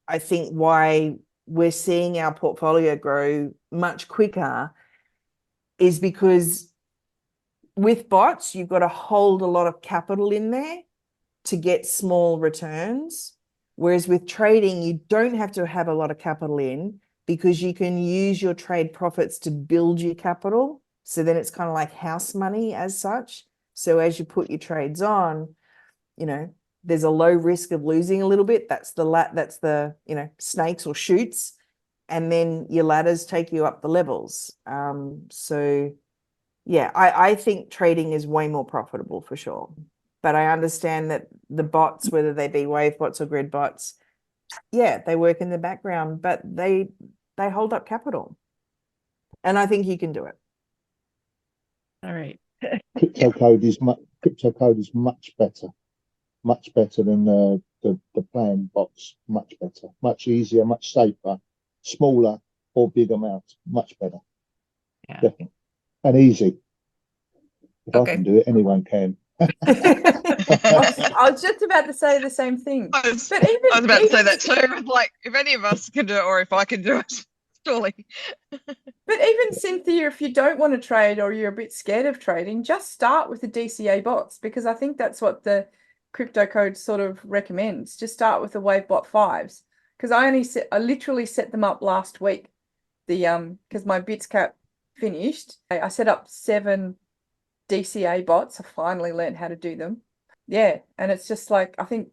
I think why we're seeing our portfolio grow much quicker is because with bots, you've got to hold a lot of capital in there to get small returns. Whereas with trading, you don't have to have a lot of capital in because you can use your trade profits to build your capital. So then it's kind of like house money as such. So as you put your trades on, you know, there's a low risk of losing a little bit. That's the you know, snakes or shoots. And then your ladders take you up the levels. So yeah, I think trading is way more profitable for sure. But I understand that the bots, whether they be Wavebots or grid bots, yeah, they work in the background, but they hold up capital. And I think you can do it. All right. Crypto is much better than the plan bots. Much better, much easier, much safer, smaller or big amounts, much better. Yeah. Definitely. And easy. If Okay. I can do it, anyone can. I was just about to say the same thing. I was But even about to say that too. Like, if any of us can do it, or if I can do it, surely. But even Cynthia, if you don't want to trade or you're a bit scared of trading, just start with the DCA bots, because I think that's what the crypto code sort of recommends. Just start with the Wavebot 5s, because I literally set them up last week. Because my BitsCap finished, I set up 7 DCA bots. I finally learned how to do them. Yeah, and it's just like, I think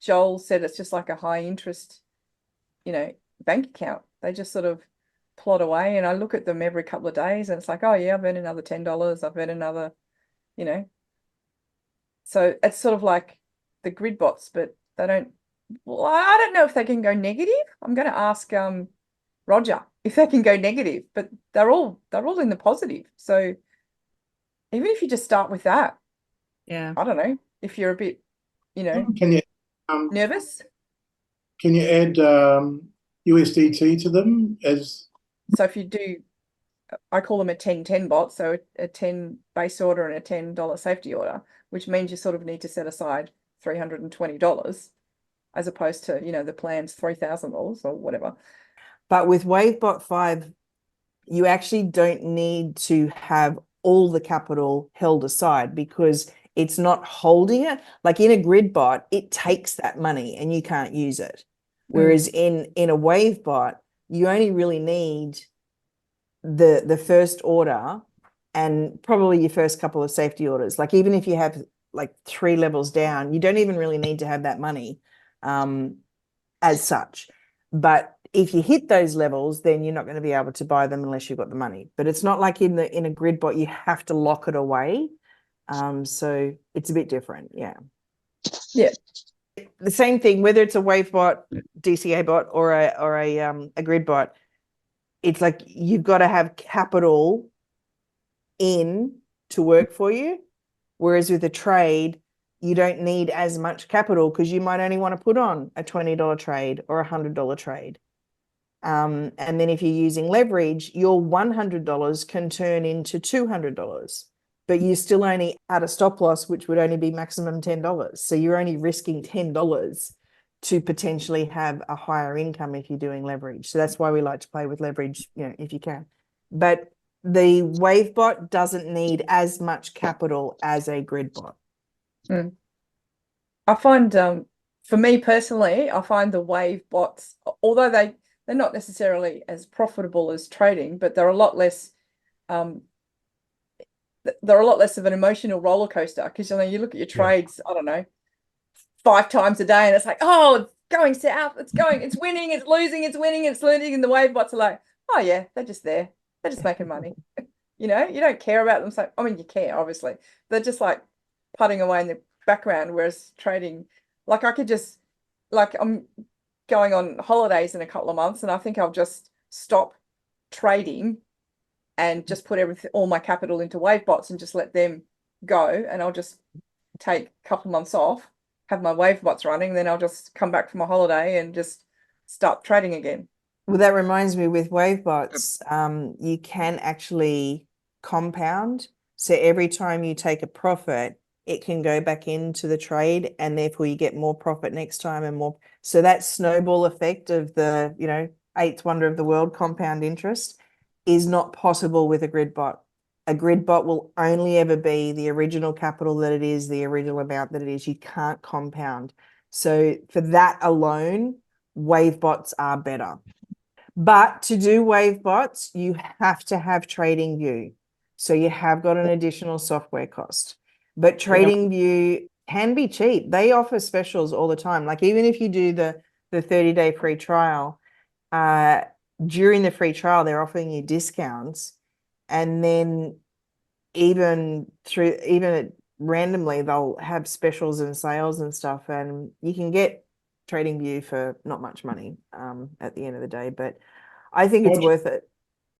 Joel said, it's just like a high interest, you know, bank account. They just sort of plot away, and I look at them every couple of days and it's like, oh yeah, I've earned another $10, I've earned another, you know. So it's sort of like the grid bots, but they don't, well, I don't know if they can go negative. I'm going to ask Roger if they can go negative, but they're all in the positive. So even if you just start with that, Yeah. I don't know, if you're a bit, you know, Can you nervous. Can you add USDT to them as? So if you do, I call them a 10-10 bot, so a 10 base order and a $10 safety order, which means you sort of need to set aside $320 as opposed to, you know, the plan's $3,000 or whatever. But with Wavebot 5, you actually don't need to have all the capital held aside because it's not holding it. Like in a grid bot, it takes that money and you can't use it. Whereas in a Wavebot, you only really need the first order and probably your first couple of safety orders. Like even if you have like 3 levels down, you don't even really need to have that money as such. But if you hit those levels, then you're not going to be able to buy them unless you've got the money. But it's not like in a grid bot, you have to lock it away. So it's a bit different. Yeah. Yeah. The same thing, whether it's a Wavebot, DCA bot, or a grid bot, it's like you've got to have capital in to work for you. Whereas with a trade, you don't need as much capital because you might only want to put on a $20 trade or a $100 trade. And then if you're using leverage, your $100 can turn into $200, but you're still only at a stop loss, which would only be maximum $10. So you're only risking $10 to potentially have a higher income if you're doing leverage. So that's why we like to play with leverage, you know, if you can. But the Wavebot doesn't need as much capital as a grid bot. I find, for me personally, I find the Wavebots, although they're not necessarily as profitable as trading, but they're a lot less of an emotional roller coaster, because you know, you look at your trades, I don't know, 5 times a day and it's like, oh, it's going south, it's winning, it's losing, it's winning, it's losing, and the Wavebots are like, oh yeah, they're just there, they're just making money. You know, you don't care about them. So I mean, you care, obviously. They're just like putting away in the background, whereas trading, like I could just, like I'm going on holidays in a couple of months and I think I'll just stop trading and just put all my capital into Wavebots and just let them go, and I'll just take a couple of months off, have my Wavebots running, then I'll just come back from a holiday and just start trading again. Well, that reminds me, with Wavebots, you can actually compound. So every time you take a profit, it can go back into the trade, and therefore you get more profit next time and more. So that snowball effect of the, you know, eighth wonder of the world, compound interest, is not possible with a grid bot. A grid bot will only ever be the original capital that it is, the original amount that it is. You can't compound. So for that alone, Wavebots are better. But to do Wavebots, you have to have TradingView. So you have got an additional software cost. But TradingView can be cheap. They offer specials all the time. Like even if you do the 30-day free trial, during the free trial, they're offering you discounts. And then even randomly, they'll have specials and sales and stuff. And you can get TradingView for not much money at the end of the day. But I think it's worth it.